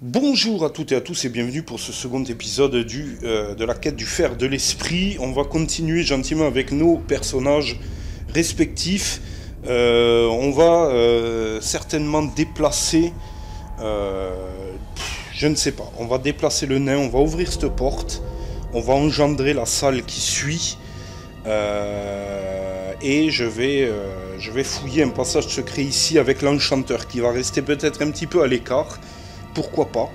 Bonjour à toutes et à tous et bienvenue pour ce second épisode de la quête du fer de l'esprit. On va continuer gentiment avec nos personnages respectifs. On va certainement déplacer, je ne sais pas, on va déplacer le nain, on va ouvrir cette porte, on va engendrer la salle qui suit et je vais fouiller un passage secret ici avec l'enchanteur qui va rester peut-être un petit peu à l'écart. Pourquoi pas.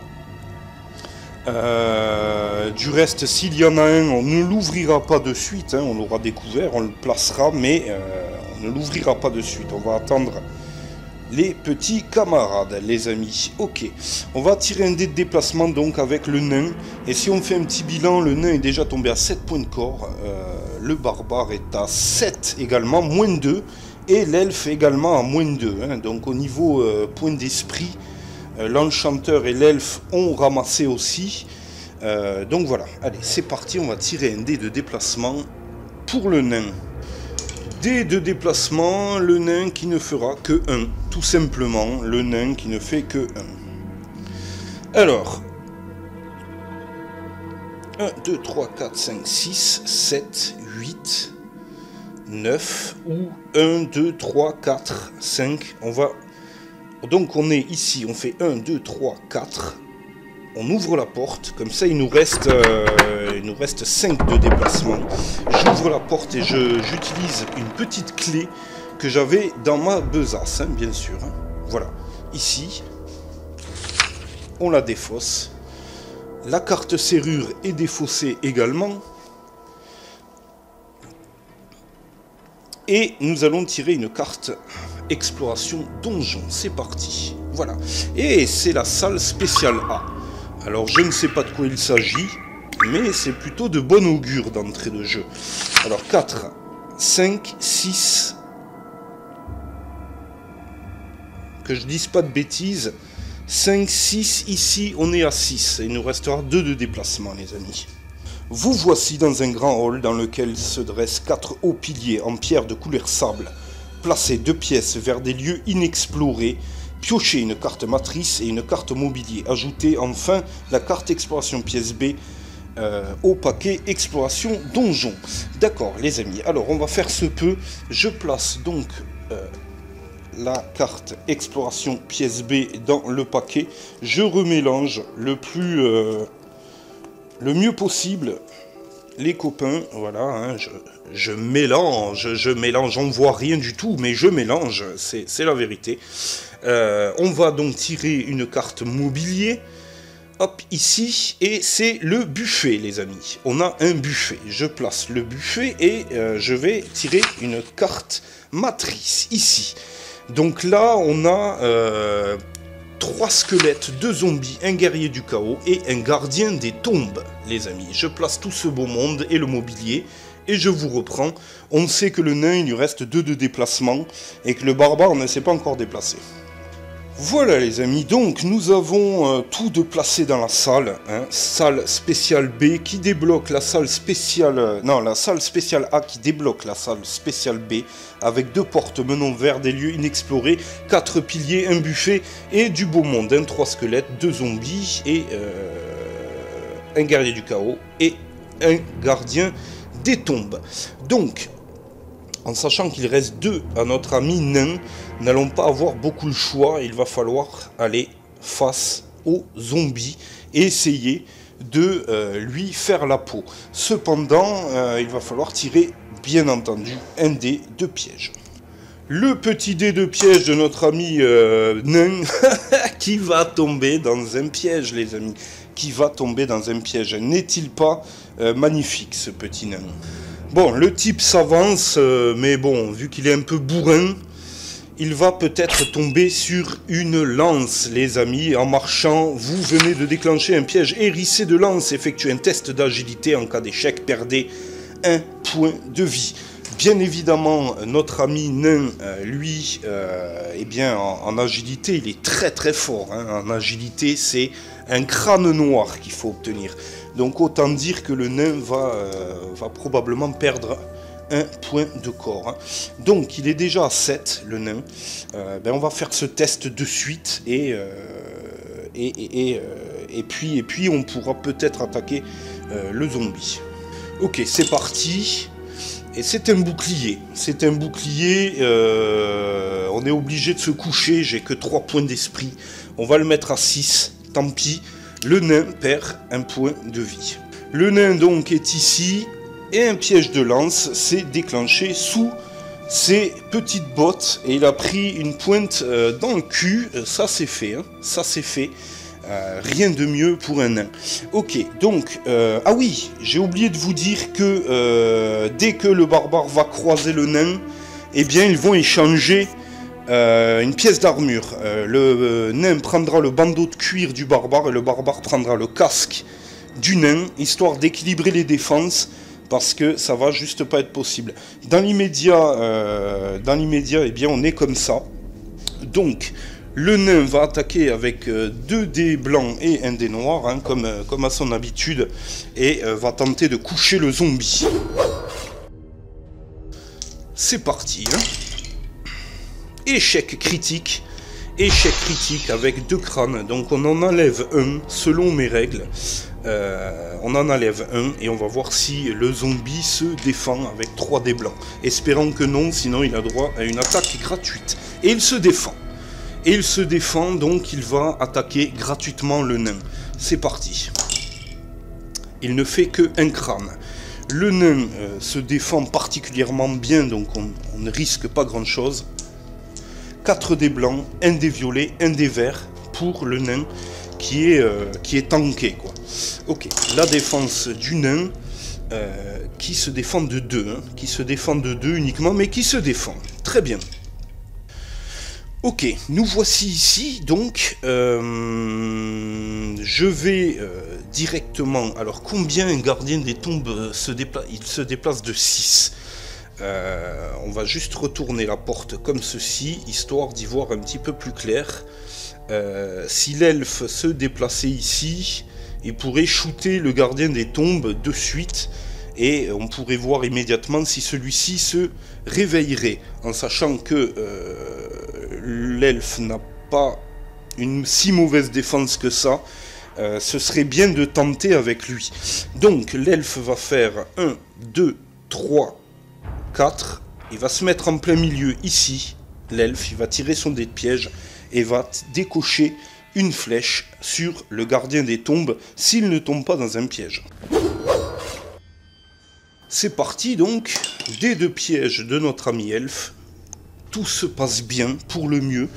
Du reste, s'il y en a un, on ne l'ouvrira pas de suite, hein, on l'aura découvert, on le placera, mais on ne l'ouvrira pas de suite. On va attendre les petits camarades, les amis. Ok, on va tirer un dé de déplacement donc avec le nain. Et si on fait un petit bilan, le nain est déjà tombé à 7 points de corps. Le barbare est à 7 également, moins 2. Et l'elfe également à moins 2. Hein, donc au niveau point d'esprit, l'enchanteur et l'elfe ont ramassé aussi. Donc voilà, allez, c'est parti, on va tirer un dé de déplacement pour le nain. Dé de déplacement, le nain qui ne fera que 1. Tout simplement, le nain qui ne fait que 1. Alors, 1, 2, 3, 4, 5, 6, 7, 8, 9, ou 1, 2, 3, 4, 5, on va... Donc on est ici, on fait 1, 2, 3, 4, on ouvre la porte, comme ça il nous reste 5 de déplacement. J'ouvre la porte et j'utilise une petite clé que j'avais dans ma besace, hein, bien sûr. Hein. Voilà, ici, on la défausse. La carte serrure est défaussée également. Et nous allons tirer une carte exploration donjon. C'est parti. Voilà. Et c'est la salle spéciale A. Alors je ne sais pas de quoi il s'agit, mais c'est plutôt de bon augure d'entrée de jeu. Alors 4, 5, 6. Que je dise pas de bêtises. 5, 6, ici on est à 6. Il nous restera 2 de déplacement, les amis. Vous voici dans un grand hall dans lequel se dressent 4 hauts piliers en pierre de couleur sable. Placez 2 pièces vers des lieux inexplorés. Piochez une carte matrice et une carte mobilier. Ajoutez enfin la carte exploration pièce B au paquet exploration donjon. D'accord les amis, alors on va faire ce peu. Je place donc la carte exploration pièce B dans le paquet. Je remélange le mieux possible les copains, voilà, hein, je mélange, on voit rien du tout, mais je mélange, c'est la vérité. On va donc tirer une carte mobilier, hop, ici, et c'est le buffet, les amis. On a un buffet, je place le buffet et je vais tirer une carte matrice, ici. Donc là, on a 3 squelettes, 2 zombies, un guerrier du chaos et un gardien des tombes, les amis. Je place tout ce beau monde et le mobilier et je vous reprends. On sait que le nain, il lui reste 2 de déplacement et que le barbare ne s'est pas encore déplacé. Voilà les amis, donc nous avons tout de placé dans la salle, hein, salle spéciale B qui débloque la salle spéciale, la salle spéciale A qui débloque la salle spéciale B avec 2 portes menant vers des lieux inexplorés, 4 piliers, un buffet et du beau monde, 3 squelettes, 2 zombies et un guerrier du chaos et un gardien des tombes. Donc, en sachant qu'il reste 2 à notre ami nain, n'allons pas avoir beaucoup le choix. Il va falloir aller face aux zombies et essayer de lui faire la peau. Cependant, il va falloir tirer, bien entendu, un dé de piège. Le petit dé de piège de notre ami nain qui va tomber dans un piège, les amis. Qui va tomber dans un piège. N'est-il pas magnifique, ce petit nain ? Bon, le type s'avance, mais bon, vu qu'il est un peu bourrin, il va peut-être tomber sur une lance, les amis. En marchant, vous venez de déclencher un piège hérissé de lance. Effectuez un test d'agilité. En cas d'échec, perdez 1 point de vie. Bien évidemment, notre ami nain, lui, eh bien, en agilité, il est très très fort. Hein. En agilité, c'est un crâne noir qu'il faut obtenir. Donc autant dire que le nain va probablement perdre 1 point de corps. Hein. Donc il est déjà à 7, le nain. On va faire ce test de suite et puis on pourra peut-être attaquer le zombie. Ok, c'est parti. Et c'est un bouclier. C'est un bouclier. On est obligé de se coucher. J'ai que 3 points d'esprit. On va le mettre à 6. Tant pis. Le nain perd un point de vie. Le nain donc est ici. Et un piège de lance s'est déclenché sous ses petites bottes. Et il a pris une pointe dans le cul. Ça c'est fait. Hein. Ça c'est fait. Rien de mieux pour un nain. Ok, donc, ah oui, j'ai oublié de vous dire que dès que le barbare va croiser le nain, eh bien, ils vont échanger une pièce d'armure. Le nain prendra le bandeau de cuir du barbare et le barbare prendra le casque du nain, histoire d'équilibrer les défenses, parce que ça va juste pas être possible. Dans l'immédiat, eh bien, on est comme ça. Donc, le nain va attaquer avec 2 dés blancs et 1 dé noir, hein, comme à son habitude, et va tenter de coucher le zombie. C'est parti. Hein. Échec critique avec 2 crânes, donc on en enlève un, selon mes règles. On en enlève un, et on va voir si le zombie se défend avec 3 dés blancs. Espérons que non, sinon il a droit à une attaque gratuite. Et il se défend. Et il se défend, donc il va attaquer gratuitement le nain. C'est parti. Il ne fait que un crâne. Le nain se défend particulièrement bien, donc on ne risque pas grand chose. 4 dés blancs, 1 dé violet, 1 dé vert pour le nain qui est tanké, quoi. Ok, la défense du nain qui se défend de 2. Hein, qui se défend de 2 uniquement, mais qui se défend. Très bien. Ok, nous voici ici, donc je vais directement... Alors, combien un gardien des tombes se déplace? Il se déplace de 6. On va juste retourner la porte comme ceci, histoire d'y voir un petit peu plus clair. Si l'elfe se déplaçait ici, il pourrait shooter le gardien des tombes de suite, et on pourrait voir immédiatement si celui-ci se réveillerait, en sachant que l'elfe n'a pas une si mauvaise défense que ça. Ce serait bien de tenter avec lui. Donc l'elfe va faire 1, 2, 3, 4. Il va se mettre en plein milieu ici. L'elfe, il va tirer son dé de piège et va décocher une flèche sur le gardien des tombes s'il ne tombe pas dans un piège. C'est parti donc, dés de piège de notre ami elfe. Tout se passe bien pour le mieux,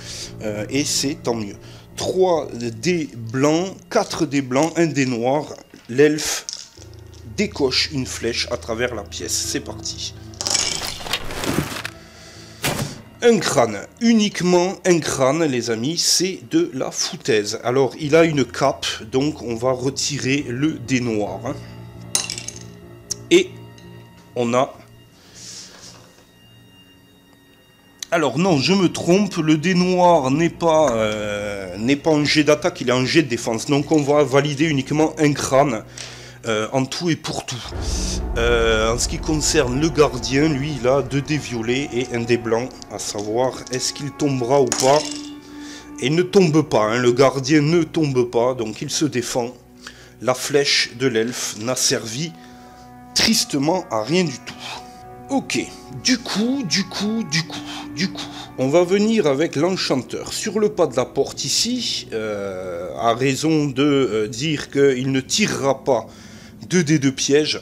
et c'est tant mieux. 3 dés blancs, 4 dés blancs, 1 dé noir. L'elfe décoche une flèche à travers la pièce. C'est parti. Un crâne, uniquement un crâne, les amis, c'est de la foutaise. Alors, il a une cape, donc on va retirer le dé noir. Hein. Et on a... Alors non, je me trompe, le dé noir n'est pas en jet d'attaque, il est en jet de défense. Donc on va valider uniquement un crâne, en tout et pour tout. En ce qui concerne le gardien, lui, il a 2 dés violets et 1 dé blanc, à savoir est-ce qu'il tombera ou pas. Et il ne tombe pas, hein, le gardien ne tombe pas, donc il se défend. La flèche de l'elfe n'a servi tristement à rien du tout. Ok, du coup, on va venir avec l'enchanteur. Sur le pas de la porte ici, à raison de dire qu'il ne tirera pas 2 dés de piège.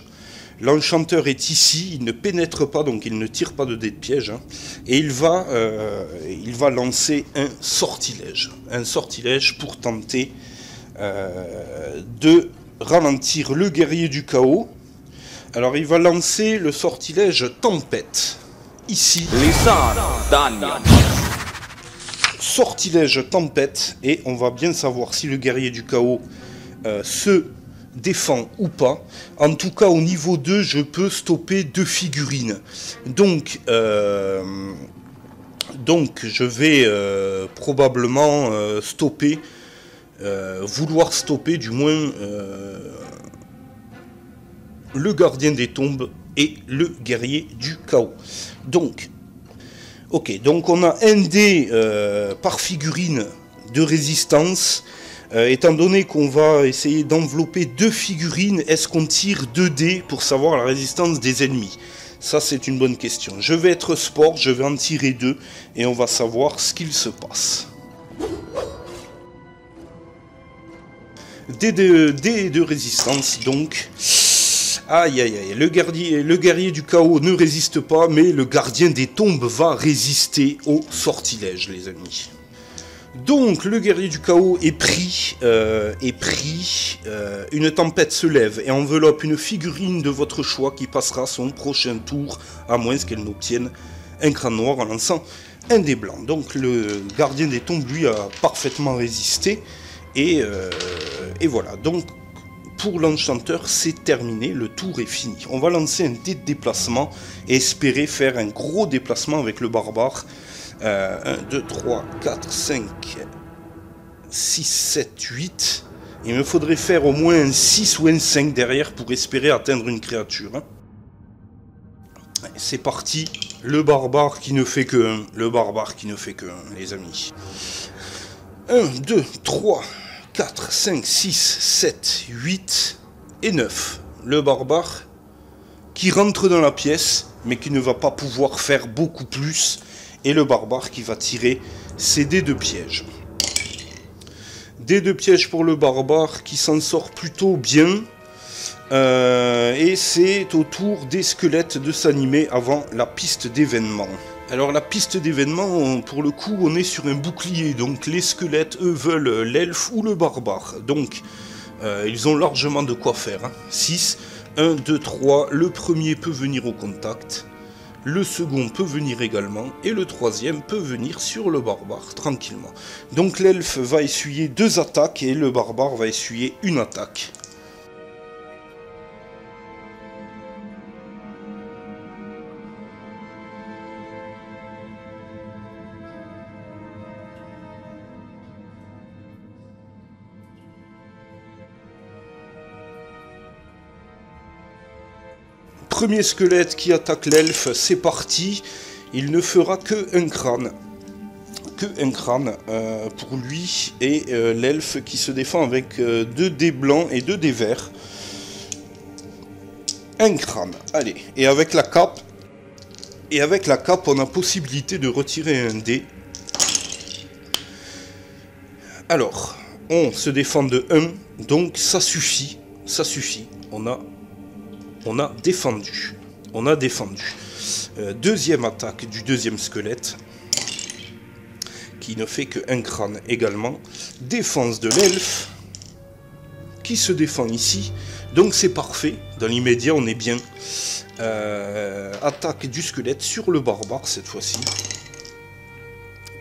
L'enchanteur est ici, il ne pénètre pas, donc il ne tire pas de dés de piège. Hein, et il va lancer un sortilège. Un sortilège pour tenter de ralentir le guerrier du chaos. Alors il va lancer le sortilège tempête. Ici. Sortilège tempête. Et on va bien savoir si le guerrier du chaos se défend ou pas. En tout cas au niveau 2, je peux stopper 2 figurines. Donc je vais probablement stopper. Vouloir stopper du moins... le gardien des tombes et le guerrier du chaos. Donc, ok, donc on a un dé par figurine de résistance. Étant donné qu'on va essayer d'envelopper 2 figurines, est-ce qu'on tire 2 dés pour savoir la résistance des ennemis? Ça, c'est une bonne question. Je vais être sport, je vais en tirer 2 et on va savoir ce qu'il se passe. Dés de résistance, donc. Aïe aïe aïe, le guerrier du chaos ne résiste pas, mais le gardien des tombes va résister au sortilège, les amis. Donc, le guerrier du chaos est pris, une tempête se lève et enveloppe une figurine de votre choix qui passera son prochain tour, à moins qu'elle n'obtienne un crâne noir en lançant un dé blanc. Donc, le gardien des tombes, lui, a parfaitement résisté, et voilà. Donc, pour l'enchanteur, c'est terminé, le tour est fini. On va lancer un dé de déplacement et espérer faire un gros déplacement avec le barbare. 1, 2, 3, 4, 5, 6, 7, 8. Il me faudrait faire au moins un 6 ou un 5 derrière pour espérer atteindre une créature. Hein. C'est parti. Le barbare qui ne fait que 1. Le barbare qui ne fait que 1, les amis. 1, 2, 3, 4, 5, 6, 7, 8 et 9. Le barbare qui rentre dans la pièce, mais qui ne va pas pouvoir faire beaucoup plus. Et le barbare qui va tirer ses dés de piège. Dés de piège pour le barbare qui s'en sort plutôt bien. Et c'est au tour des squelettes de s'animer avant la piste d'événement. Alors la piste d'événement, pour le coup, on est sur un bouclier. Donc les squelettes, eux, veulent l'elfe ou le barbare. Donc ils ont largement de quoi faire. Hein. 6, 1, 2, 3. Le premier peut venir au contact. Le second peut venir également, et le troisième peut venir sur le barbare, tranquillement. Donc l'elfe va essuyer 2 attaques, et le barbare va essuyer 1 attaque. Premier squelette qui attaque l'elfe, c'est parti. Il ne fera que un crâne. Pour lui, et l'elfe qui se défend avec 2 dés blancs et 2 dés verts. Un crâne, allez. Et avec la cape, on a possibilité de retirer un dé. Alors, on se défend de 1, donc ça suffit. On a défendu. Deuxième attaque du deuxième squelette, qui ne fait que un crâne également. Défense de l'elfe, qui se défend ici. Donc c'est parfait, dans l'immédiat on est bien. Attaque du squelette sur le barbare cette fois-ci,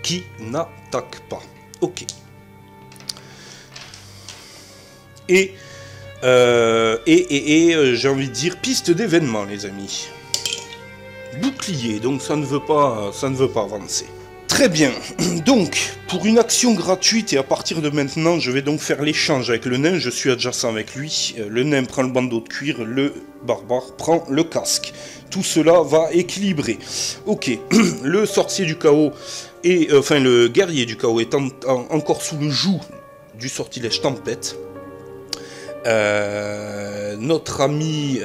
qui n'attaque pas. Ok. Et j'ai envie de dire piste d'événement, les amis. Bouclier, donc ça ne veut pas avancer. Très bien, donc pour une action gratuite et à partir de maintenant je vais donc faire l'échange avec le nain, je suis adjacent avec lui, le nain prend le bandeau de cuir, le barbare prend le casque. Tout cela va équilibrer. Ok, le sorcier du chaos, le guerrier du chaos est encore sous le joug du sortilège tempête. Notre ami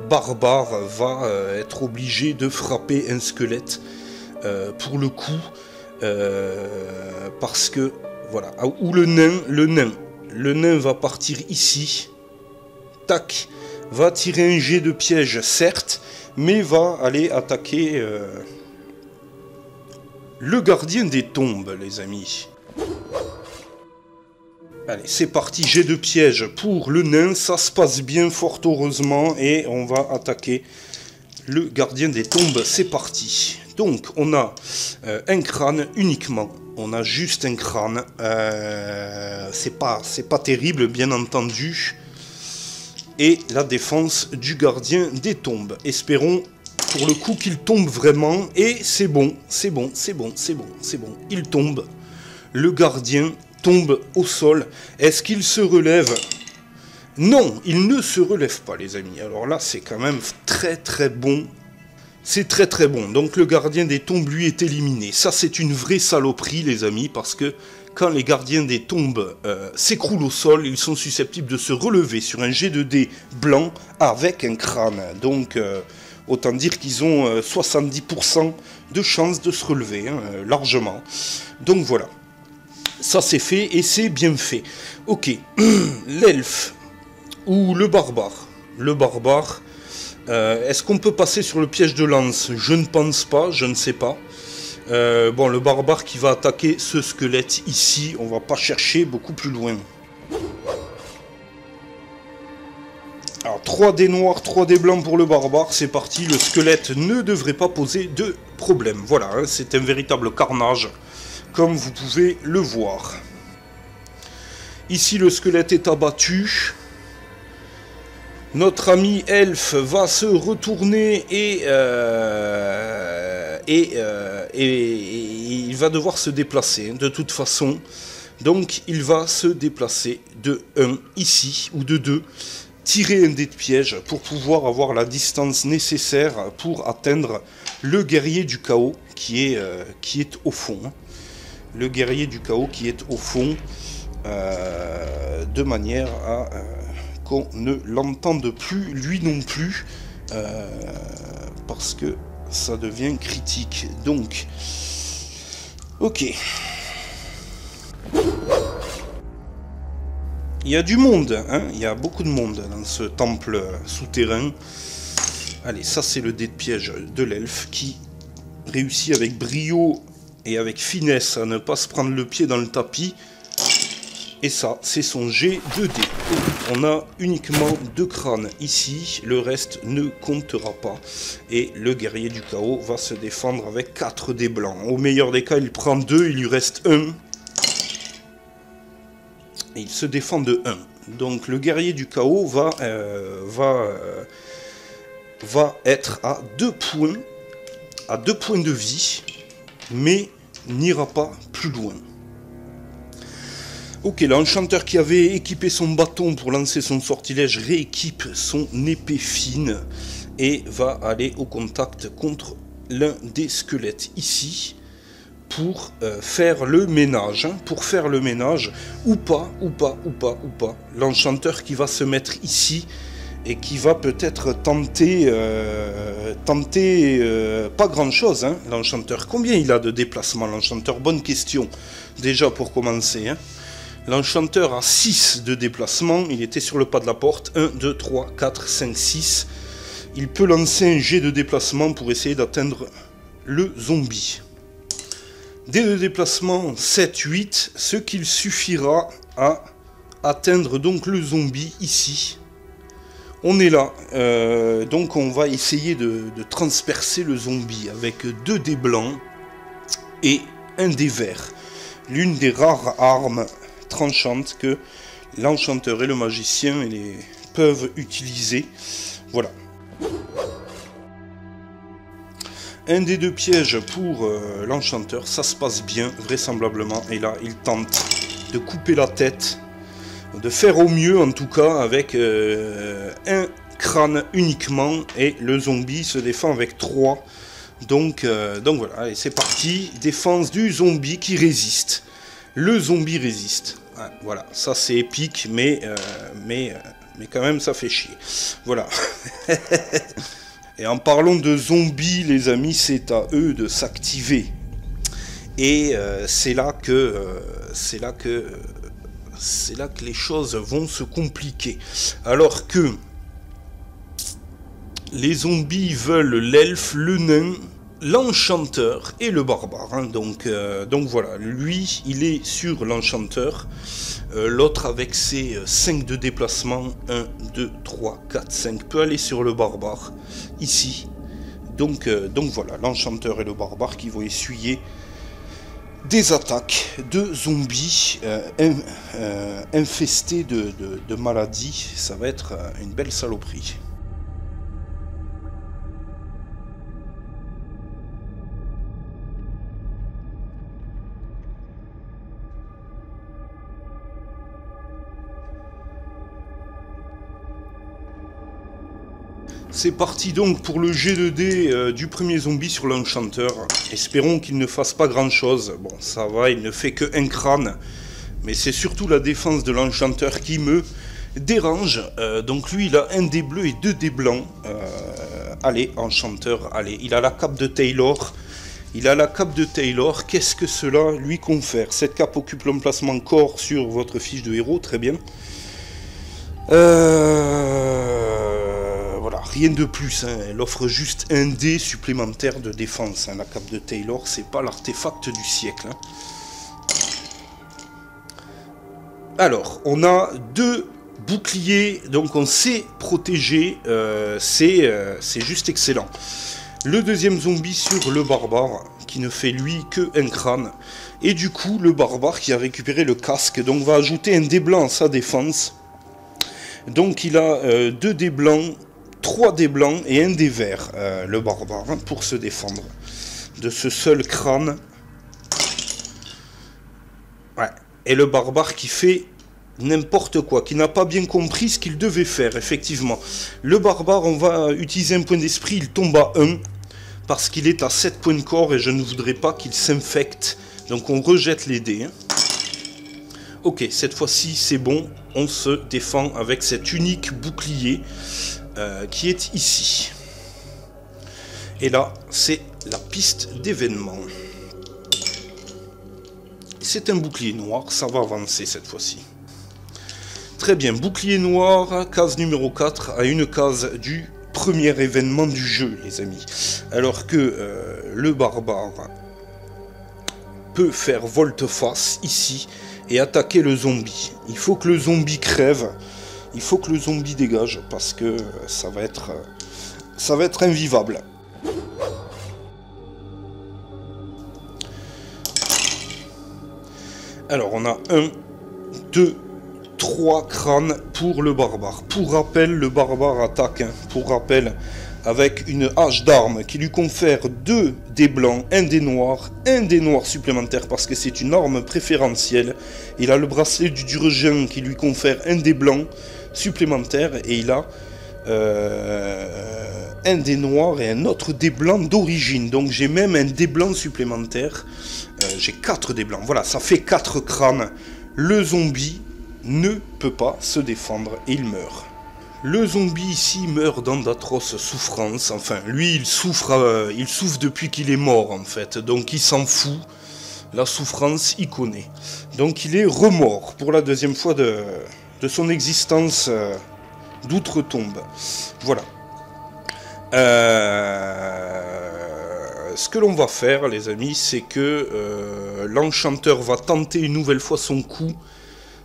barbare va être obligé de frapper un squelette pour le coup, parce que voilà, ou le nain va partir ici, tac, va tirer un jet de piège certes, mais va aller attaquer le gardien des tombes, les amis. Allez, c'est parti, jet de piège pour le nain, ça se passe bien fort heureusement, et on va attaquer le gardien des tombes, c'est parti. Donc, on a un crâne uniquement, on a juste un crâne, c'est pas terrible bien entendu, et la défense du gardien des tombes. Espérons pour le coup qu'il tombe vraiment, et c'est bon, il tombe, le gardien tombe au sol. Est-ce qu'il se relève? Non, il ne se relève pas, les amis. Alors là, c'est quand même très très bon. C'est très très bon. Donc le gardien des tombes, lui, est éliminé. Ça, c'est une vraie saloperie, les amis, parce que quand les gardiens des tombes s'écroulent au sol, ils sont susceptibles de se relever sur un jet de dés blanc avec un crâne. Donc, autant dire qu'ils ont 70% de chances de se relever, hein, largement. Donc voilà, ça c'est fait et c'est bien fait. Ok, l'elfe ou le barbare. Le barbare, est-ce qu'on peut passer sur le piège de lance? Je ne pense pas, je ne sais pas. Bon, le barbare qui va attaquer ce squelette ici, on va pas chercher beaucoup plus loin. Alors 3 dés noirs, 3 dés blancs pour le barbare, c'est parti, le squelette ne devrait pas poser de problème. Voilà, hein, c'est un véritable carnage, comme vous pouvez le voir. Ici le squelette est abattu. Notre ami elfe va se retourner et il va devoir se déplacer de toute façon. Donc il va se déplacer de 1 ici, ou de 2, tirer un dé de piège pour pouvoir avoir la distance nécessaire pour atteindre le guerrier du chaos qui est au fond. Le guerrier du chaos qui est au fond, de manière à qu'on ne l'entende plus, lui non plus, parce que ça devient critique. Donc, ok. Il y a du monde, hein, il y a beaucoup de monde dans ce temple souterrain. Allez, ça c'est le dé de piège de l'elfe qui réussit avec brio et avec finesse à ne pas se prendre le pied dans le tapis. Et ça, c'est son jet de dés. On a uniquement 2 crânes ici, le reste ne comptera pas. Et le guerrier du chaos va se défendre avec 4 dés blancs. Au meilleur des cas, il prend 2, il lui reste 1. Et il se défend de 1. Donc le guerrier du chaos va être à 2 points, de vie, mais n'ira pas plus loin. Ok, l'enchanteur qui avait équipé son bâton pour lancer son sortilège rééquipe son épée fine et va aller au contact contre l'un des squelettes ici pour faire le ménage. Pour faire le ménage, ou pas. L'enchanteur qui va se mettre ici et qui va peut-être tenter pas grand chose, hein, l'enchanteur. Combien il a de déplacement, l'enchanteur? Bonne question, déjà pour commencer, hein. L'enchanteur a 6 de déplacement, il était sur le pas de la porte, 1, 2, 3, 4, 5, 6. Il peut lancer un jet de déplacement pour essayer d'atteindre le zombie. Dès le déplacement 7, 8, ce qu'il suffira à atteindre donc le zombie ici. On est là, donc on va essayer de transpercer le zombie avec 2 dés blancs et 1 dé vert. L'une des rares armes tranchantes que l'enchanteur et le magicien peuvent utiliser. Voilà. Un des 2 pièges pour l'enchanteur, ça se passe bien, vraisemblablement. Et là, il tente de couper la tête, de faire au mieux en tout cas, avec un crâne uniquement. Et le zombie se défend avec 3. Donc voilà, et c'est parti. Défense du zombie qui résiste. Le zombie résiste. Ouais, voilà, ça c'est épique, mais quand même ça fait chier. Voilà. Et en parlant de zombies, les amis, c'est à eux de s'activer. Et c'est là que les choses vont se compliquer. Alors que les zombies veulent l'elfe, le nain, l'enchanteur et le barbare. Hein. Donc voilà, lui, il est sur l'enchanteur. L'autre, avec ses 5 de déplacement, 1, 2, 3, 4, 5, peut aller sur le barbare, ici. Donc voilà, l'enchanteur et le barbare qui vont essuyer des attaques de zombies infestés de maladies. Ça va être une belle saloperie. C'est parti donc pour le jet de dés du premier zombie sur l'enchanteur. Espérons qu'il ne fasse pas grand chose. Bon, ça va, il ne fait que un crâne. Mais c'est surtout la défense de l'enchanteur qui me dérange. Donc lui, il a un dé bleu et 2 dés blancs. Allez, enchanteur, allez. Il a la cape de Taylor. Qu'est-ce que cela lui confère? Cette cape occupe l'emplacement corps sur votre fiche de héros, très bien. Voilà, rien de plus, hein. Elle offre juste un dé supplémentaire de défense, hein. La cape de Taylor, c'est pas l'artefact du siècle, hein. Alors, on a 2 boucliers, donc on sait protéger, c'est juste excellent. Le deuxième zombie sur le barbare, qui ne fait lui que un crâne. Et du coup, le barbare qui a récupéré le casque, donc va ajouter un dé blanc à sa défense. Donc il a 2 dés blancs, 3 dés blancs et 1 dé vert, le barbare, hein, pour se défendre de ce seul crâne. Ouais. Et le barbare qui fait n'importe quoi, qui n'a pas bien compris ce qu'il devait faire, effectivement. Le barbare, on va utiliser un point d'esprit, il tombe à 1, parce qu'il est à 7 points de corps et je ne voudrais pas qu'il s'infecte. Donc on rejette les dés, hein. Ok, cette fois-ci c'est bon, on se défend avec cet unique bouclier qui est ici. Et là, c'est la piste d'événement. C'est un bouclier noir, ça va avancer cette fois-ci. Très bien, bouclier noir, case numéro 4, à une case du premier événement du jeu, les amis. Alors que le barbare peut faire volte-face ici et attaquer le zombie. Il faut que le zombie crève, il faut que le zombie dégage, parce que ça va être invivable. Alors on a 1, 2, 3 crânes pour le barbare. Pour rappel, le barbare attaque, hein, pour rappel, avec une hache d'arme qui lui confère 2 dés blancs, 1 dé noir, 1 dé noir supplémentaire parce que c'est une arme préférentielle. Il a le bracelet du Durgin qui lui confère 1 dé blanc supplémentaire et il a un dé noir et un autre dé blanc d'origine. Donc j'ai même un dé blanc supplémentaire. J'ai 4 dés blancs. Voilà, ça fait 4 crânes. Le zombie ne peut pas se défendre et il meurt. Le zombie ici meurt dans d'atroces souffrances. Enfin, lui, il souffre depuis qu'il est mort, en fait. Donc, il s'en fout. La souffrance, il connaît. Donc, il est remort pour la deuxième fois de son existence d'outre-tombe. Voilà. Ce que l'on va faire, les amis, c'est que l'enchanteur va tenter une nouvelle fois son coup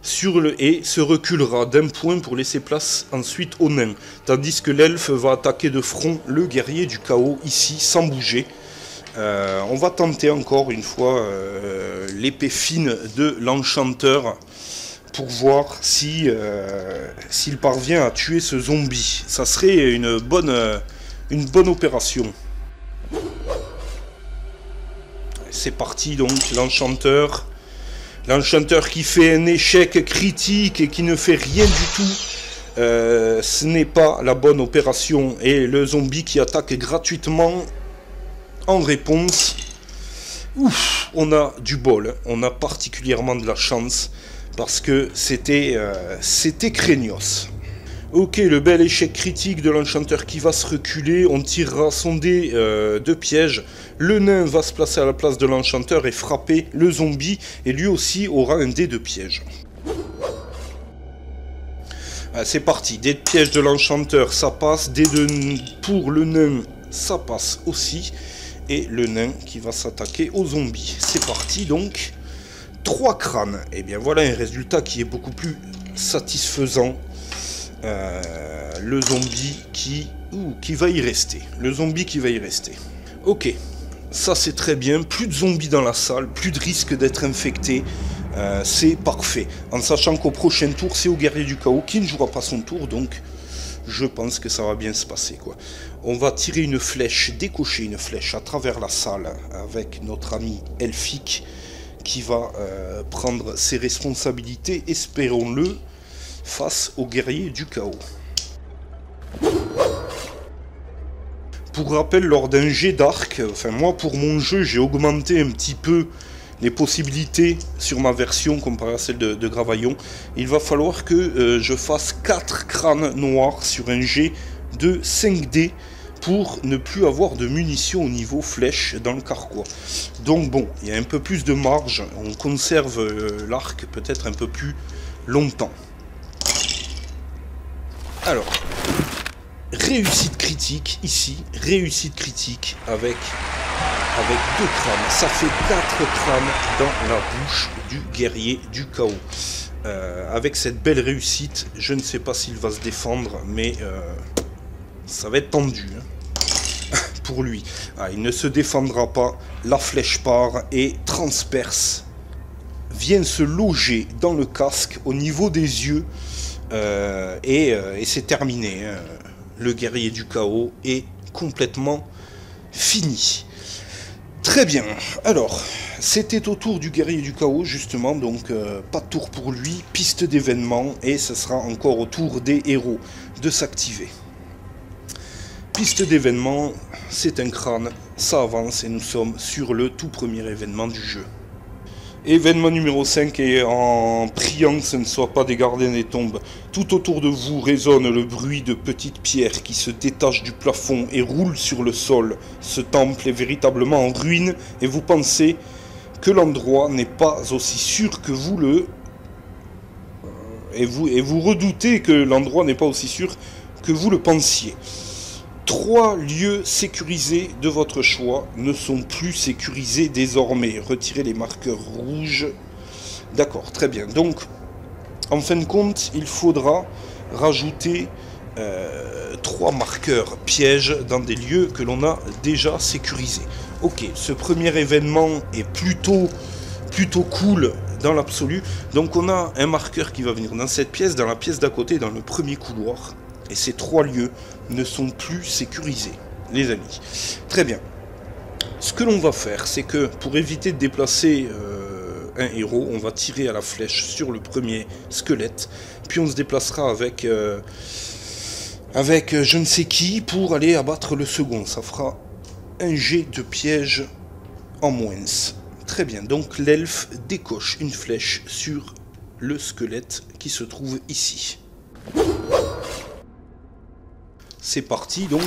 sur le et se reculera d'un point pour laisser place ensuite au nain. Tandis que l'elfe va attaquer de front le guerrier du chaos ici sans bouger. On va tenter encore une fois l'épée fine de l'enchanteur pour voir si s'il parvient à tuer ce zombie. Ça serait une bonne opération. C'est parti donc, l'enchanteur. L'enchanteur qui fait un échec critique et qui ne fait rien du tout, ce n'est pas la bonne opération. Et le zombie qui attaque gratuitement en réponse. Ouf, on a du bol, on a particulièrement de la chance parce que c'était craignos. Ok, le bel échec critique de l'enchanteur qui va se reculer, on tirera son dé de piège, le nain va se placer à la place de l'enchanteur et frapper le zombie, et lui aussi aura un dé de piège. C'est parti, dé de piège de l'enchanteur, ça passe, dé pour le nain, ça passe aussi, et le nain qui va s'attaquer au zombie. C'est parti donc, 3 crânes, et bien voilà un résultat qui est beaucoup plus satisfaisant. Le zombie qui va y rester. Le zombie qui va y rester. Ok, ça c'est très bien. Plus de zombies dans la salle, plus de risque d'être infecté. C'est parfait. En sachant qu'au prochain tour, c'est au guerrier du chaos qui ne jouera pas son tour. Donc, je pense que ça va bien se passer, quoi. On va tirer une flèche, décocher une flèche à travers la salle avec notre ami elfique qui va prendre ses responsabilités, espérons-le, face au guerrier du chaos. pour rappel, lors d'un jet d'arc, enfin moi pour mon jeu, j'ai augmenté un petit peu les possibilités sur ma version comparée à celle de Gravaillon. Il va falloir que je fasse 4 crânes noirs sur un jet de 5D pour ne plus avoir de munitions au niveau flèche dans le carquois. Donc bon, il y a un peu plus de marge, on conserve l'arc peut-être un peu plus longtemps. Alors, réussite critique ici, réussite critique avec 2 crânes. Ça fait 4 crânes dans la bouche du guerrier du chaos. Avec cette belle réussite, je ne sais pas s'il va se défendre, mais ça va être tendu hein, pour lui. Ah, il ne se défendra pas, la flèche part et transperce, vient se loger dans le casque au niveau des yeux, et c'est terminé. Hein. Le guerrier du chaos est complètement fini. Très bien, alors, c'était au tour du guerrier du chaos, justement, donc pas de tour pour lui, piste d'événement, et ce sera encore au tour des héros de s'activer. Piste d'événement, c'est un crâne, ça avance, et nous sommes sur le tout premier événement du jeu. Événement numéro 5, et en priant que ce ne soit pas des gardiens des tombes, tout autour de vous résonne le bruit de petites pierres qui se détachent du plafond et roulent sur le sol. Ce temple est véritablement en ruine et vous pensez que l'endroit n'est pas aussi sûr que vous le... Et vous redoutez que l'endroit n'est pas aussi sûr que vous le pensiez. 3 lieux sécurisés de votre choix ne sont plus sécurisés désormais. Retirez les marqueurs rouges. D'accord, très bien. Donc, en fin de compte, il faudra rajouter 3 marqueurs pièges dans des lieux que l'on a déjà sécurisés. Ok, ce premier événement est plutôt cool dans l'absolu. Donc on a un marqueur qui va venir dans cette pièce, dans la pièce d'à côté, dans le premier couloir. Et ces 3 lieux ne sont plus sécurisés, les amis. Très bien. Ce que l'on va faire, c'est que pour éviter de déplacer un héros, on va tirer à la flèche sur le premier squelette. Puis on se déplacera avec je ne sais qui pour aller abattre le second. Ça fera un jet de piège en moins. Très bien. Donc l'elfe décoche une flèche sur le squelette qui se trouve ici. C'est parti donc.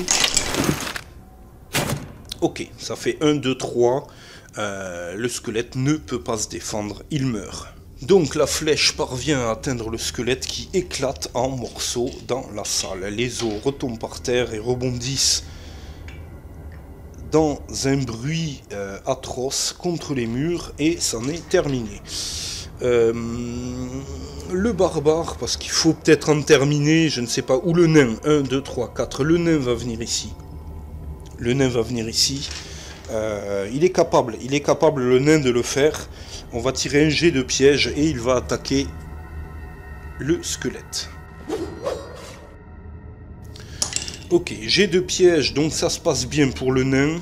Ok, ça fait 1, 2, 3. Le squelette ne peut pas se défendre, il meurt. Donc la flèche parvient à atteindre le squelette qui éclate en morceaux dans la salle. Les os retombent par terre et rebondissent dans un bruit atroce contre les murs et c'en est terminé. Le barbare, parce qu'il faut peut-être en terminer, je ne sais pas, ou le nain, 1, 2, 3, 4, le nain va venir ici. Le nain va venir ici. Il est capable le nain de le faire. On va tirer un jet de piège et il va attaquer le squelette. Ok, jet de piège, donc ça se passe bien pour le nain.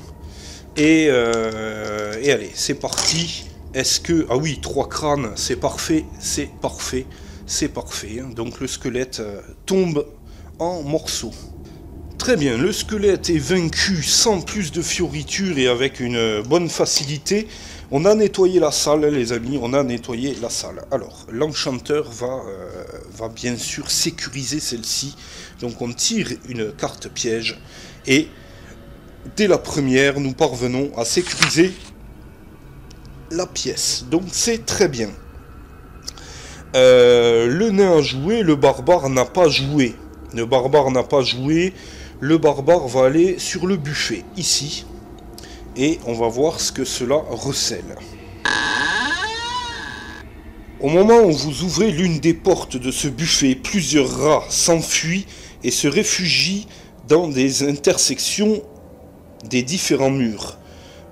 Et allez, c'est parti. Est-ce que... Ah oui, 3 crânes, c'est parfait, c'est parfait, c'est parfait. Donc le squelette tombe en morceaux. Très bien, le squelette est vaincu sans plus de fioritures et avec une bonne facilité. On a nettoyé la salle, les amis, on a nettoyé la salle. Alors, l'enchanteur va bien sûr sécuriser celle-ci. Donc on tire une carte piège et dès la première, nous parvenons à sécuriser la pièce. Donc c'est très bien. Le nain a joué, le barbare n'a pas joué. Le barbare n'a pas joué. Le barbare va aller sur le buffet, ici. Et on va voir ce que cela recèle. Au moment où vous ouvrez l'une des portes de ce buffet, plusieurs rats s'enfuient et se réfugient dans des intersections des différents murs.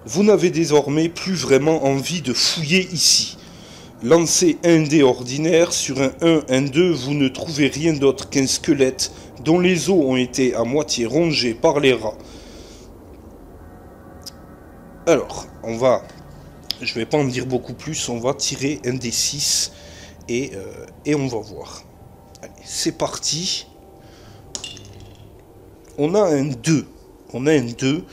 Vous n'avez désormais plus vraiment envie de fouiller ici. Lancez un dé ordinaire sur un 1, un 2, vous ne trouvez rien d'autre qu'un squelette dont les os ont été à moitié rongés par les rats. Alors, je vais pas en dire beaucoup plus, on va tirer un dé 6 et on va voir. Allez, c'est parti. On a un 2. On a un 2.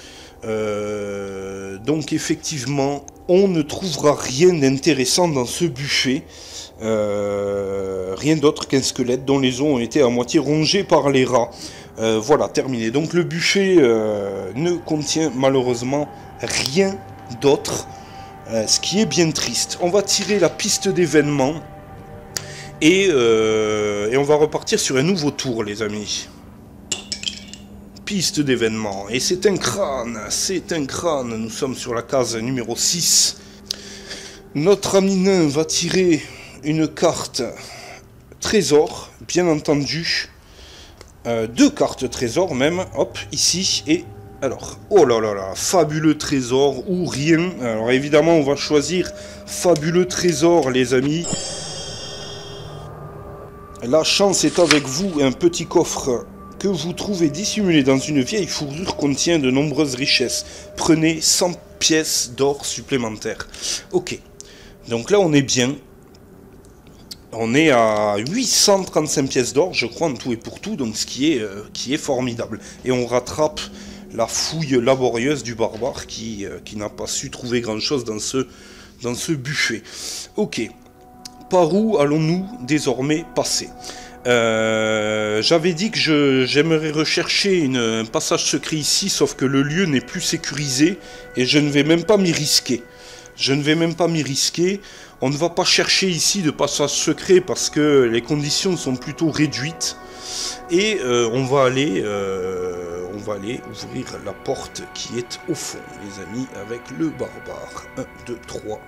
Donc effectivement, on ne trouvera rien d'intéressant dans ce buffet. Rien d'autre qu'un squelette dont les os ont été à moitié rongés par les rats. Voilà, terminé. Donc le buffet ne contient malheureusement rien d'autre, ce qui est bien triste. On va tirer la piste d'événements et on va repartir sur un nouveau tour, les amis. Piste d'événements, et c'est un crâne, nous sommes sur la case numéro 6. Notre ami nain va tirer une carte trésor, bien entendu, 2 cartes trésor même, hop, ici, et alors, oh là là là, fabuleux trésor ou rien. Alors évidemment on va choisir fabuleux trésor, les amis. La chance est avec vous, un petit coffre que vous trouvez dissimulé dans une vieille fourrure contient de nombreuses richesses. Prenez 100 pièces d'or supplémentaires. Ok, donc là on est bien. On est à 835 pièces d'or, je crois, en tout et pour tout, donc ce qui est formidable. Et on rattrape la fouille laborieuse du barbare qui n'a pas su trouver grand-chose dans ce buffet. Ok, par où allons-nous désormais passer ? J'avais dit que j'aimerais rechercher un passage secret ici, sauf que le lieu n'est plus sécurisé et je ne vais même pas m'y risquer. On ne va pas chercher ici de passage secret parce que les conditions sont plutôt réduites. Et on va aller ouvrir la porte qui est au fond, les amis, avec le barbare. 1, 2, 3.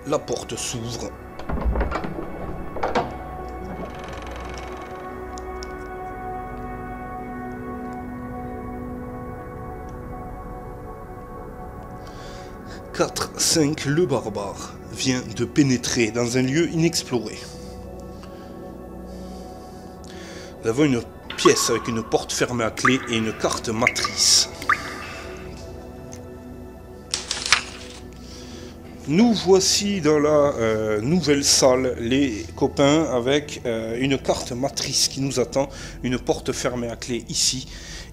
La porte s'ouvre. « 4, 5, le barbare vient de pénétrer dans un lieu inexploré. Nous avons une pièce avec une porte fermée à clé et une carte matrice. Nous voici dans la nouvelle salle, les copains, avec une carte matrice qui nous attend, une porte fermée à clé ici,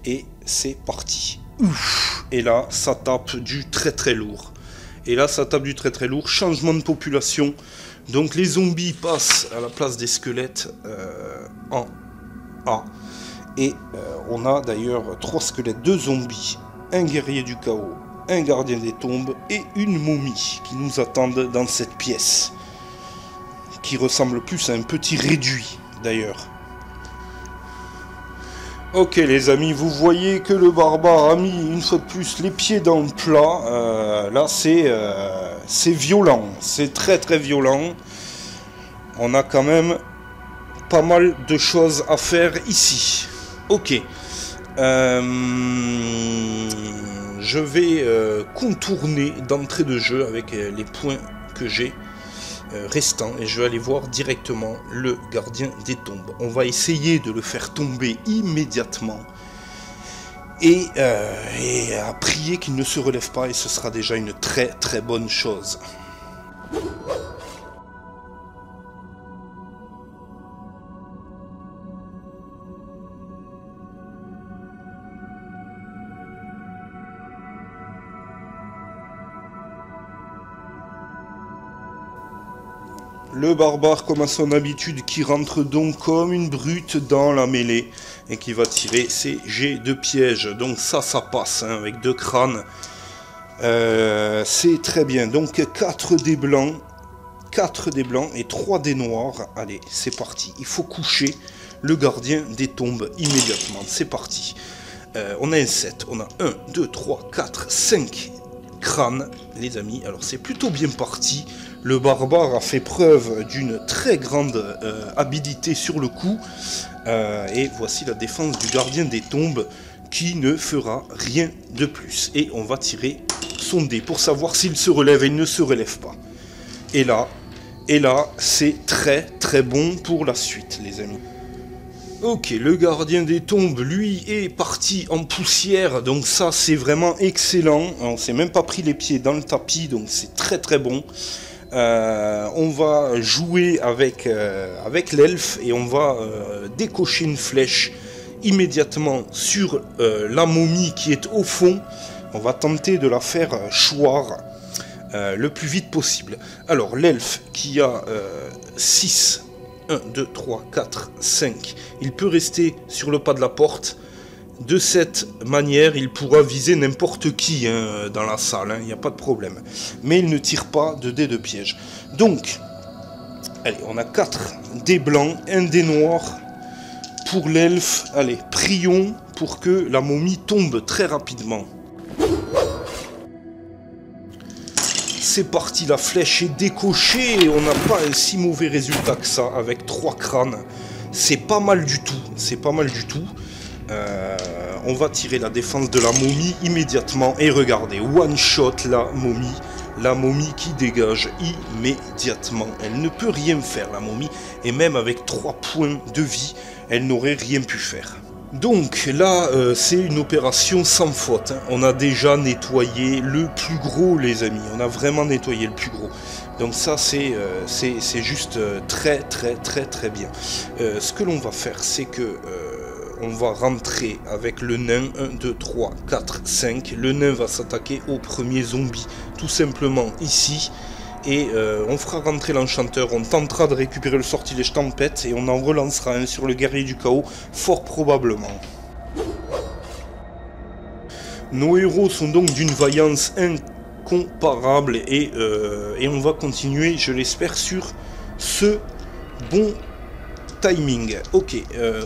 et c'est parti. Ouf. Et là, ça tape du très très lourd. Changement de population. Donc les zombies passent à la place des squelettes en A. Et on a d'ailleurs 3 squelettes, 2 zombies, un guerrier du chaos, un gardien des tombes et une momie qui nous attendent dans cette pièce. Qui ressemble plus à un petit réduit d'ailleurs. Ok les amis, vous voyez que le barbare a mis une fois de plus les pieds dans le plat. Là c'est violent, c'est très très violent. On a quand même pas mal de choses à faire ici. Ok. Je vais contourner d'entrée de jeu avec les points que j'ai restants et je vais aller voir directement le gardien des tombes. On va essayer de le faire tomber immédiatement et à prier qu'il ne se relève pas, et ce sera déjà une très très bonne chose. Le barbare, comme à son habitude, qui rentre donc comme une brute dans la mêlée et qui va tirer ses jets de piège. Donc ça passe, hein, avec 2 crânes. C'est très bien. Donc 4 dés blancs et 3 dés noirs. Allez, c'est parti. Il faut coucher le gardien des tombes immédiatement. C'est parti. On a un 7. On a 1, 2, 3, 4, 5 crânes, les amis. Alors c'est plutôt bien parti. Le barbare a fait preuve d'une très grande habilité sur le coup. Et voici la défense du gardien des tombes qui ne fera rien de plus. Et on va tirer son dé pour savoir s'il se relève et il ne se relève pas. Et là c'est très très bon pour la suite, les amis. Ok, le gardien des tombes, lui, est parti en poussière. Donc ça, c'est vraiment excellent. On s'est même pas pris les pieds dans le tapis, donc c'est très très bon. On va jouer avec l'elfe et on va décocher une flèche immédiatement sur la momie qui est au fond. On va tenter de la faire choir le plus vite possible. Alors l'elfe qui a 6, 1, 2, 3, 4, 5, il peut rester sur le pas de la porte. De cette manière, il pourra viser n'importe qui dans la salle, il n'y a pas de problème. Mais il ne tire pas de dés de piège. Donc, allez, on a 4 dés blancs, 1 dé noir pour l'elfe. Allez, prions pour que la momie tombe très rapidement. C'est parti, la flèche est décochée. On n'a pas un si mauvais résultat que ça avec 3 crânes. C'est pas mal du tout, c'est pas mal du tout. On va tirer la défense de la momie immédiatement. Et regardez, one shot la momie qui dégage immédiatement. Elle ne peut rien faire, la momie. Et même avec 3 points de vie, elle n'aurait rien pu faire. Donc là, c'est une opération sans faute. On a déjà nettoyé le plus gros, les amis. On a vraiment nettoyé le plus gros. Donc ça, c'est juste très bien. Ce que l'on va faire, c'est que... on va rentrer avec le nain, 1, 2, 3, 4, 5. Le nain va s'attaquer au premier zombie, tout simplement ici. Et on fera rentrer l'enchanteur, on tentera de récupérer le sortilège tempête et on en relancera un sur le guerrier du chaos, fort probablement. Nos héros sont donc d'une vaillance incomparable et on va continuer, je l'espère, sur ce bon timing. Ok,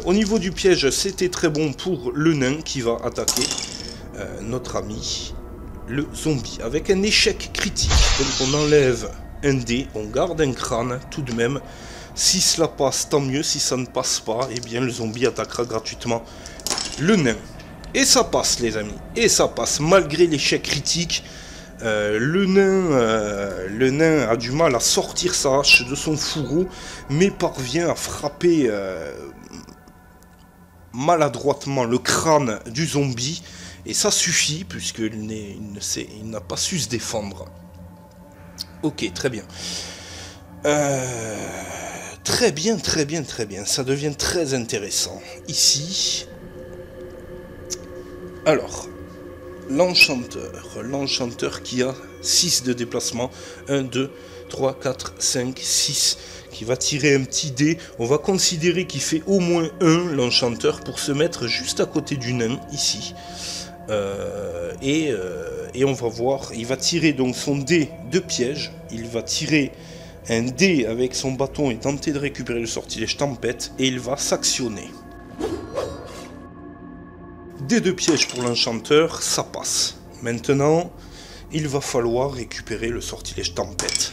au niveau du piège, c'était très bon pour le nain qui va attaquer notre ami, le zombie, avec un échec critique. Donc on enlève un dé, on garde un crâne tout de même. Si cela passe, tant mieux. Si ça ne passe pas, eh bien le zombie attaquera gratuitement le nain. Et ça passe, les amis. Et ça passe, malgré l'échec critique. Le nain a du mal à sortir sa hache de son fourreau, mais parvient à frapper maladroitement le crâne du zombie. Et ça suffit, puisqu'il n'a pas su se défendre. Ok, très bien. Très bien. Ça devient très intéressant. Ici. Alors, l'enchanteur qui a 6 de déplacement. 1, 2, 3, 4, 5, 6. Qui va tirer un petit dé. On va considérer qu'il fait au moins 1, l'enchanteur, pour se mettre juste à côté du nain, ici. Et on va voir, il va tirer donc son dé de piège, il va tirer un dé avec son bâton et tenter de récupérer le sortilège tempête, et il va s'actionner. Dé de piège pour l'enchanteur, ça passe. Maintenant, il va falloir récupérer le sortilège tempête.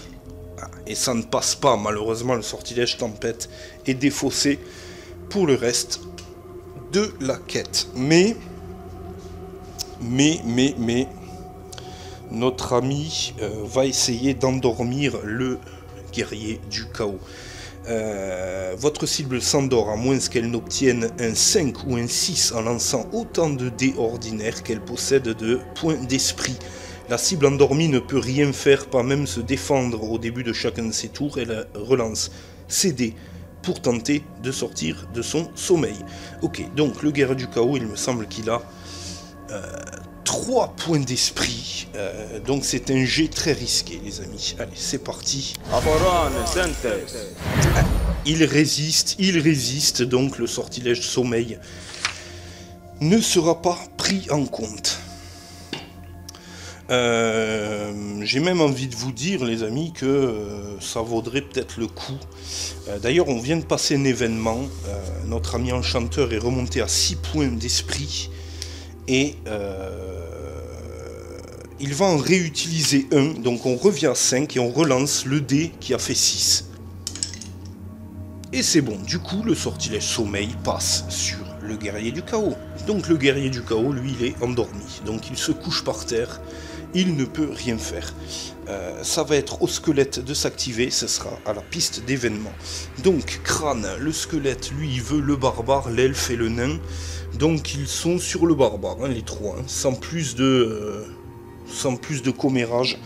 Et ça ne passe pas, malheureusement, le sortilège tempête est défaussé pour le reste de la quête. Mais notre ami va essayer d'endormir le guerrier du chaos. Votre cible s'endort à moins qu'elle n'obtienne un 5 ou un 6 en lançant autant de dés ordinaires qu'elle possède de points d'esprit. La cible endormie ne peut rien faire, pas même se défendre au début de chacun de ses tours. Elle relance ses dés pour tenter de sortir de son sommeil. Ok, donc le guerrier du chaos, il me semble qu'il a 3 points d'esprit, donc c'est un jet très risqué, les amis. Allez, c'est parti. Il résiste, donc le sortilège sommeil ne sera pas pris en compte. J'ai même envie de vous dire, les amis, que ça vaudrait peut-être le coup. D'ailleurs, on vient de passer un événement. Notre ami enchanteur est remonté à 6 points d'esprit. Et il va en réutiliser un, donc on revient à 5 et on relance le dé qui a fait 6. Et c'est bon, du coup le sortilège sommeil passe sur le guerrier du chaos. Donc le guerrier du chaos, lui, il est endormi, donc il se couche par terre, il ne peut rien faire. Ça va être au squelette de s'activer, ce sera à la piste d'événement. Donc crâne, le squelette, lui, il veut le barbare, l'elfe et le nain. Donc ils sont sur le barbare, hein, les trois, hein, sans plus de commérage.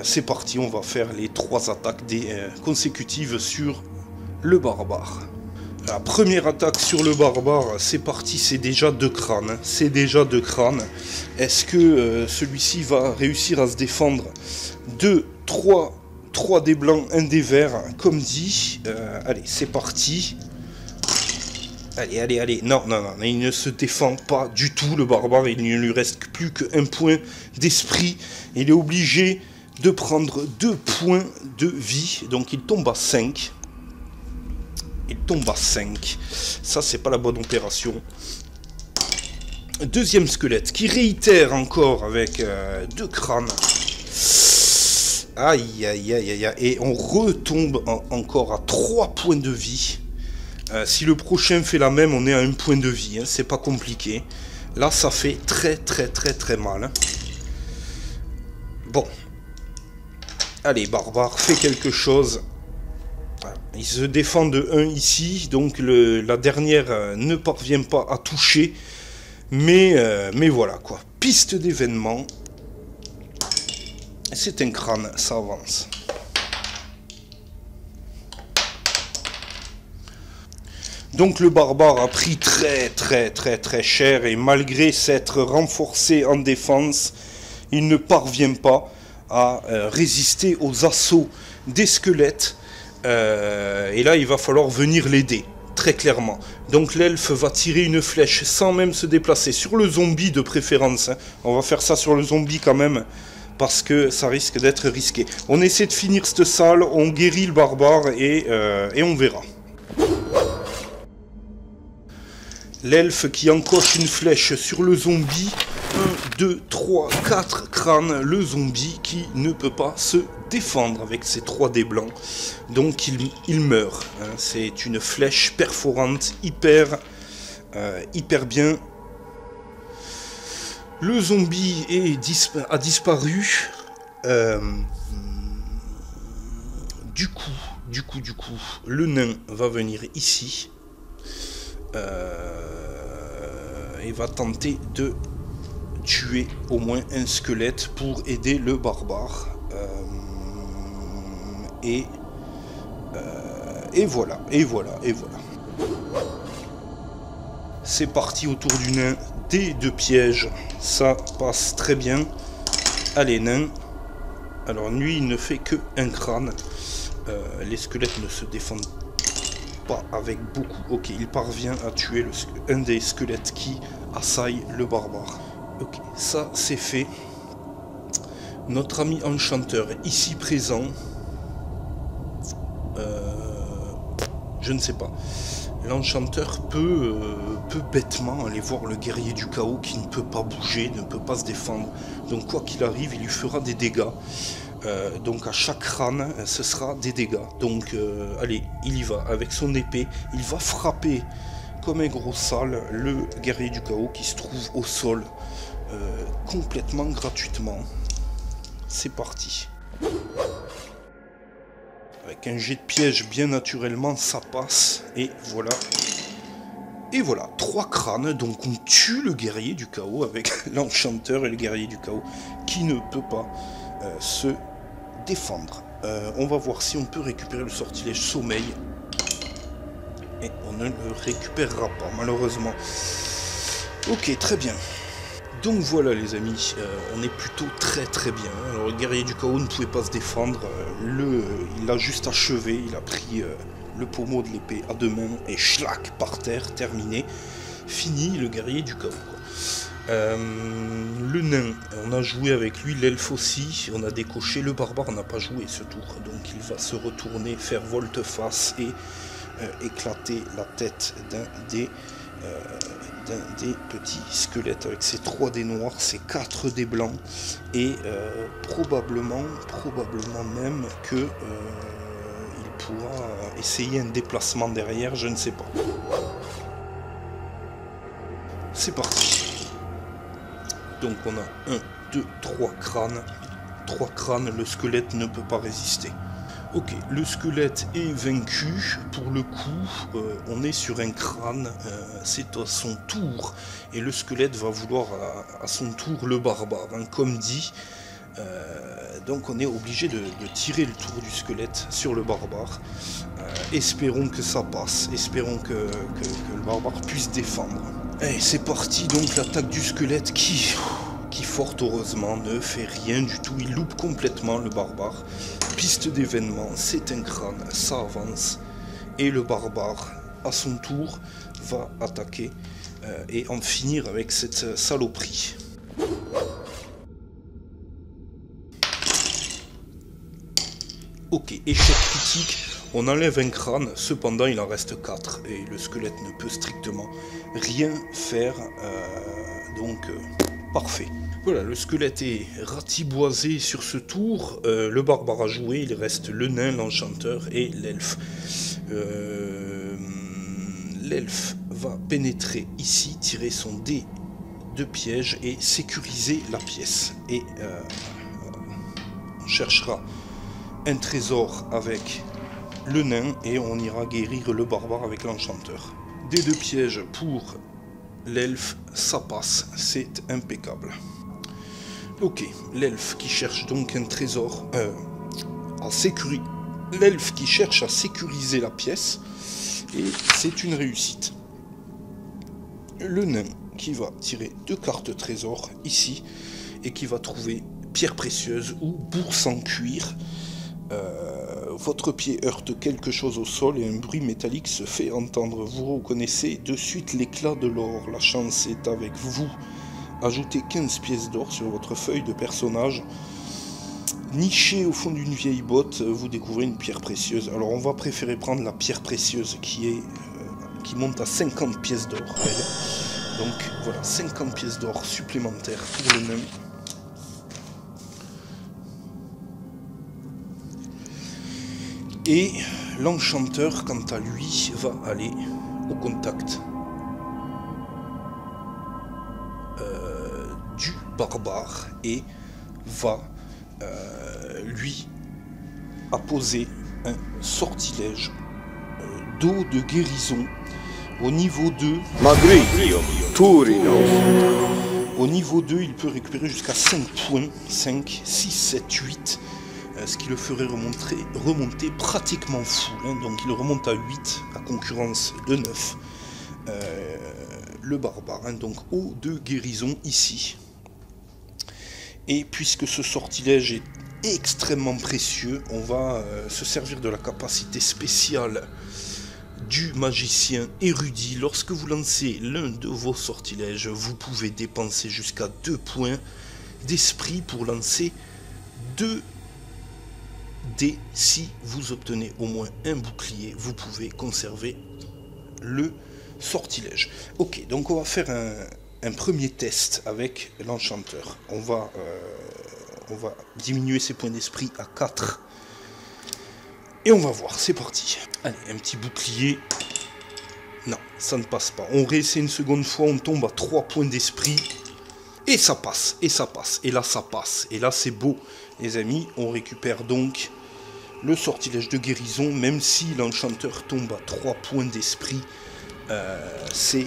C'est parti, on va faire les 3 attaques consécutives sur le barbare. La première attaque sur le barbare, c'est parti, c'est déjà 2 crânes. Hein. C'est déjà 2 crânes. Est-ce que celui-ci va réussir à se défendre? 2, 3 des blancs, 1 des verts, comme dit. Allez, c'est parti. Allez, allez, allez. Non, non, non, il ne se défend pas du tout, le barbare. Il ne lui reste plus qu'un point d'esprit. Il est obligé de prendre 2 points de vie. Donc il tombe à 5. Il tombe à 5. Ça, c'est pas la bonne opération. Deuxième squelette qui réitère encore avec 2 crânes. Aïe, aïe, aïe, aïe, aïe. Et on retombe encore à 3 points de vie. Si le prochain fait la même, on est à 1 point de vie. Hein. C'est pas compliqué. Là, ça fait très, très, très, très mal. Hein. Bon. Allez, barbare, fais quelque chose. Il se défend de 1 ici, donc la dernière ne parvient pas à toucher, mais voilà quoi. Piste d'événement, c'est un crâne, ça avance. Donc le barbare a pris très très très très cher et malgré s'être renforcé en défense, il ne parvient pas à résister aux assauts des squelettes. Et là, il va falloir venir l'aider, très clairement. Donc l'elfe va tirer une flèche sans même se déplacer, sur le zombie de préférence. Hein. On va faire ça sur le zombie quand même, parce que ça risque d'être risqué. On essaie de finir cette salle, on guérit le barbare et on verra. L'elfe qui encoche une flèche sur le zombie. 1, 2, 3, 4 crânes. Le zombie qui ne peut pas se défendre avec ses 3 dés blancs. Donc il meurt. Hein. C'est une flèche perforante hyper bien. Le zombie a disparu. Du coup, le nain va venir ici. Et va tenter de tuer au moins un squelette pour aider le barbare. Et voilà. C'est parti autour du nain. Des 2 pièges. Ça passe très bien. Allez, nain. Alors, lui, il ne fait que un crâne. Les squelettes ne se défendent pas avec beaucoup. Ok, il parvient à tuer un des squelettes qui assaille le barbare. Ok, ça c'est fait. Notre ami enchanteur ici présent. Je ne sais pas. L'enchanteur peut bêtement aller voir le guerrier du chaos qui ne peut pas bouger, ne peut pas se défendre. Donc quoi qu'il arrive, il lui fera des dégâts. Donc à chaque crâne, ce sera des dégâts. Donc allez, il y va avec son épée. Il va frapper comme un gros sale le guerrier du chaos qui se trouve au sol complètement gratuitement. C'est parti. Avec un jet de piège bien naturellement, ça passe. Et voilà. Et voilà, 3 crânes. Donc on tue le guerrier du chaos avec l'enchanteur et le guerrier du chaos qui ne peut pas se défendre. On va voir si on peut récupérer le sortilège sommeil. Et on ne le récupérera pas, malheureusement. Ok, très bien. Donc voilà les amis, on est plutôt très très bien. Alors le guerrier du chaos ne pouvait pas se défendre. Il l'a juste achevé, il a pris le pommeau de l'épée à 2 mains et schlac par terre, terminé. Fini le guerrier du chaos. Le nain, on a joué avec lui, l'elfe aussi, on a décoché, le barbare n'a pas joué ce tour, donc il va se retourner, faire volte-face et éclater la tête d'un des petits squelettes avec ses 3 dés noirs, ses 4 dés blancs et probablement même que il pourra essayer un déplacement derrière, je ne sais pas. C'est parti. Donc on a 1, 2, 3 crânes. 3 crânes, le squelette ne peut pas résister. Ok, le squelette est vaincu. Pour le coup, on est sur un crâne. C'est à son tour. Et le squelette va vouloir à son tour le barbare. Hein. Comme dit, Donc on est obligé de tirer le tour du squelette sur le barbare. Espérons que ça passe, espérons que le barbare puisse défendre. Et c'est parti donc l'attaque du squelette qui fort heureusement ne fait rien du tout, il loupe complètement le barbare. Piste d'événement, c'est un crâne, ça avance. Et le barbare, à son tour, va attaquer et en finir avec cette saloperie. Ok, échec critique, on enlève un crâne, cependant il en reste 4 et le squelette ne peut strictement rien faire, donc parfait. Voilà, le squelette est ratiboisé sur ce tour, le barbare a joué, il reste le nain, l'enchanteur et l'elfe. L'elfe va pénétrer ici, tirer son dé de piège et sécuriser la pièce. Et on cherchera un trésor avec le nain et on ira guérir le barbare avec l'enchanteur. Dé de piège pour l'elfe, ça passe, c'est impeccable. Ok, l'elfe qui cherche donc un trésor l'elfe qui cherche à sécuriser la pièce et c'est une réussite. Le nain qui va tirer 2 cartes trésor ici et qui va trouver pierre précieuse ou bourse en cuir. Votre pied heurte quelque chose au sol et un bruit métallique se fait entendre. Vous reconnaissez de suite l'éclat de l'or. La chance est avec vous. Ajoutez 15 pièces d'or sur votre feuille de personnage. Niché au fond d'une vieille botte, vous découvrez une pierre précieuse. Alors on va préférer prendre la pierre précieuse qui monte à 50 pièces d'or. Donc voilà, 50 pièces d'or supplémentaires pour le nain. Et l'enchanteur, quant à lui, va aller au contact du barbare et va lui apposer un sortilège d'eau de guérison au niveau 2. Au niveau 2, il peut récupérer jusqu'à 5 points, 5, 6, 7, 8. Ce qui le ferait remonter pratiquement full, hein, donc il remonte à 8 à concurrence de 9. Le barbare, hein, donc eau de guérison ici. Et puisque ce sortilège est extrêmement précieux, on va se servir de la capacité spéciale du magicien érudit. Lorsque vous lancez l'un de vos sortilèges, vous pouvez dépenser jusqu'à 2 points d'esprit pour lancer 2 dés. Si vous obtenez au moins un bouclier, vous pouvez conserver le sortilège. Ok, donc on va faire un premier test avec l'enchanteur. On va diminuer ses points d'esprit à 4. Et on va voir, c'est parti. Allez, un petit bouclier. Non, ça ne passe pas. On réessaie une seconde fois, on tombe à 3 points d'esprit. Et ça passe, et ça passe. Et là, ça passe. Et là, c'est beau, les amis. On récupère donc le sortilège de guérison, même si l'enchanteur tombe à 3 points d'esprit. C'est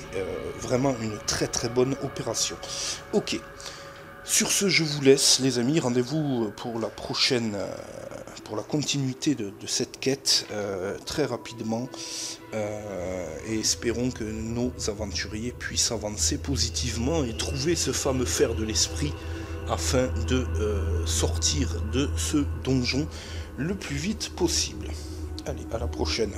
vraiment une très très bonne opération. Ok. Sur ce, je vous laisse, les amis. Rendez-vous pour la prochaine, pour la continuité de cette quête, très rapidement. Et espérons que nos aventuriers puissent avancer positivement et trouver ce fameux fer de l'esprit afin de sortir de ce donjon le plus vite possible. Allez, à la prochaine.